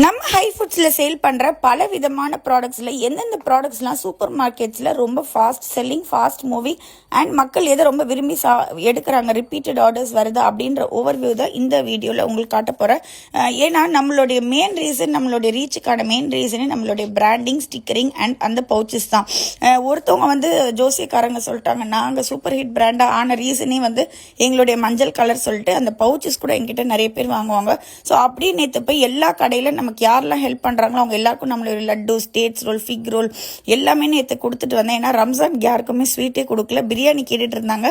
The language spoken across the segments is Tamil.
நம்ம ஹை ஃபுட்ஸில் சேல் பண்ணுற பல விதமான ப்ராடக்ட்ஸில் எந்தெந்த ப்ராடக்ட்ஸ்லாம் சூப்பர் மார்க்கெட்ஸில் ரொம்ப fast selling, fast moving and மக்கள் எதை ரொம்ப விரும்பி எடுக்கிறாங்க, ரிப்பீட்டட் ஆர்டர்ஸ் வருது அப்படின்ற ஓவர்வியூ தான் இந்த வீடியோவில் உங்களுக்கு காட்ட போகிறேன். ஏன்னா நம்மளுடைய மெயின் ரீசன், நம்மளுடைய ரீச்சுக்கான மெயின் ரீசனே நம்மளுடைய பிராண்டிங், ஸ்டிக்கரிங் அண்ட் அந்த பவுச்சஸ் தான். ஒருத்தவங்க ஜோசியக்காரங்க சொல்லிட்டாங்க, நாங்கள் சூப்பர் ஹிட் பிராண்டாக ஆன ரீசனே எங்களுடைய மஞ்சள் கலர் சொல்லிட்டு அந்த பவுச்சஸ் கூட எங்கிட்ட நிறைய பேர் வாங்குவாங்க. ஸோ அப்படியே நேற்று போய் எல்லா கடையில் நமக்கு யாரெல்லாம் ஹெல்ப் பண்ணுறாங்களோ அவங்க எல்லாருக்கும் நம்மளுடைய லட்டு, ஸ்டேட்ஸ் ரோல், ஃபிக் ரோல் எல்லாமே நேற்று கொடுத்துட்டு வந்தேன். ஏன்னா ரம்ஜான் யாருக்குமே ஸ்வீட்டே கொடுக்கல, பிரியாணி கேட்டுட்டு இருந்தாங்க.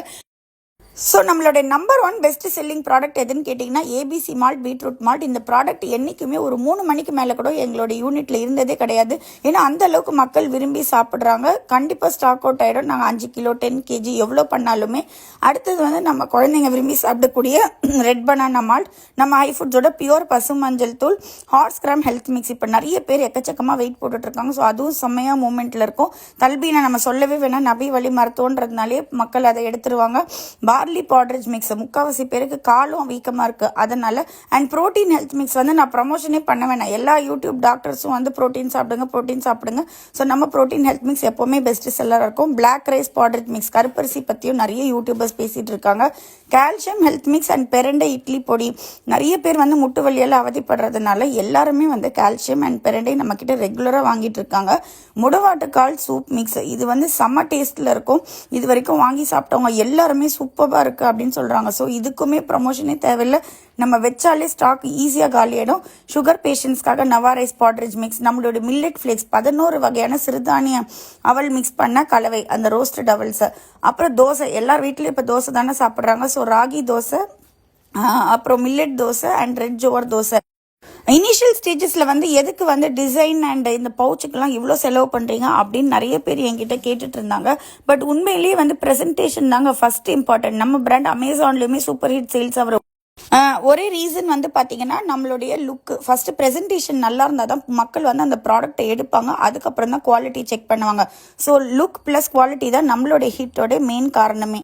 ஸோ நம்மளுடைய நம்பர் 1 பெஸ்ட் செல்லிங் ப்ராடக்ட் எதுன்னு கேட்டிங்கன்னா ஏபிசி மால்ட், பீட்ரூட் மால்ட். இந்த ப்ராடக்ட் என்றைக்குமே ஒரு 3 மணிக்கு மேலே கூட எங்களுடைய யூனிட்டில் இருந்ததே கிடையாது. ஏன்னா அந்த அளவுக்கு மக்கள் விரும்பி சாப்பிட்றாங்க. கண்டிப்பாக ஸ்டாக் அவுட் ஆகிடும். நாங்கள் 5 கிலோ 10 கேஜி எவ்வளோ பண்ணாலுமே. அடுத்தது நம்ம குழந்தைங்க விரும்பி சாப்பிடக்கூடிய ரெட் பனானா மால்ட், நம்ம ஹை ஃபுட்ஸோட பியூர் பசு மஞ்சள் தூள், ஹார்ஸ் கிராம் ஹெல்த் மிக்ஸ். இப்போ நிறைய பேர் எக்கச்சக்கமாக வெயிட் போட்டுட்ருக்காங்க. ஸோ அதுவும் செம்மையாக மூமெண்ட்டில் இருக்கும். தல்பீனா நம்ம சொல்லவே வேணாம், நபி வழி மருத்துவன்றதுனாலே மக்கள் அதை எடுத்துருவாங்க. பார்லி பவுடர் மிக்ஸ், முக்கால்வாசி பேருக்கு காலும் வீக்கமாக இருக்குது, அதனால. அண்ட் ப்ரோட்டீன் ஹெல்த் மிக்ஸ் நான் ப்ரமோஷனே பண்ண வேணாம். எல்லா யூடியூப் டாக்டர்ஸும் ப்ரோட்டீன் சாப்பிடுங்க. ஸோ நம்ம ப்ரோட்டீன் ஹெல்த் மிக்ஸ் எப்போவுமே பெஸ்ட் செல்லராக இருக்கும். பிளாக் ரைஸ் பவுடர் மிக்ஸ், கருப்பரிசி பற்றியும் நிறைய யூடியூபர்ஸ் பேசிகிட்டு இருக்காங்க. கால்சியம் ஹெல்த் மிக்ஸ் அண்ட் பெரண்டை இட்லி பொடி. நிறைய பேர் முட்டு வலியால் அவதிப்படுறதுனால எல்லாருமே கால்சியம் அண்ட் பெரண்டை நம்மக்கிட்ட ரெகுலராக வாங்கிட்டு இருக்காங்க. முடவாட்டுக்கால் சூப் மிக்ஸ், இது செம்ம டேஸ்ட்டில் இருக்கும். இது வரைக்கும் வாங்கி சாப்பிட்டவங்க எல்லாருமே சூப்பராக இருக்குது அப்படின்னு சொல்கிறாங்க. ஸோ இதுக்குமே ப்ரமோஷனே தேவையில்லை, நம்ம வச்சாலே ஸ்டாக் ஈஸியாக காலியாயிடும். சுகர் பேஷண்ட்ஸ்க்காக நவா ரைஸ் பவுடர் மிக்ஸ், நம்மளோட மில்லட் ஃப்ளேக்ஸ் 11 வகையான சிறுதானிய அவல் மிக்ஸ் பண்ண கலவை, அந்த ரோஸ்டட் அவல்ஸ். அப்புறம் தோசை, எல்லார் வீட்லேயும் இப்போ தோசை தானே சாப்பிட்றாங்க. ஸோ ராகி தோசை, அப்புறம் millet dosa and red jowar dosa. Initial ஸ்டேஜஸில் எதுக்கு டிசைன் அண்ட் இந்த பவுச்சுக்கெல்லாம் இவ்வளோ செலவு பண்ணுறீங்க அப்படின்னு நிறைய பேர் என்கிட்ட கேட்டுட்டு இருந்தாங்க. பட் உண்மையிலேயே ப்ரெசன்டேஷன் தாங்க ஃபர்ஸ்ட் இம்பார்ட்டன்ட். நம்ம பிராண்ட் அமேசான்லேயுமே சூப்பர் ஹிட் சேல்ஸ் ஆகிற ஒரே ரீசன் பார்த்தீங்கன்னா நம்மளுடைய லுக். ஃபர்ஸ்ட் ப்ரெசன்டேஷன் நல்லா இருந்தால் தான் மக்கள் அந்த ப்ராடக்ட்டை எடுப்பாங்க. அதுக்கப்புறம் தான் குவாலிட்டி செக் பண்ணுவாங்க. ஸோ லுக் ப்ளஸ் குவாலிட்டி தான் நம்மளுடைய ஹிட்டோட மெயின் காரணமே.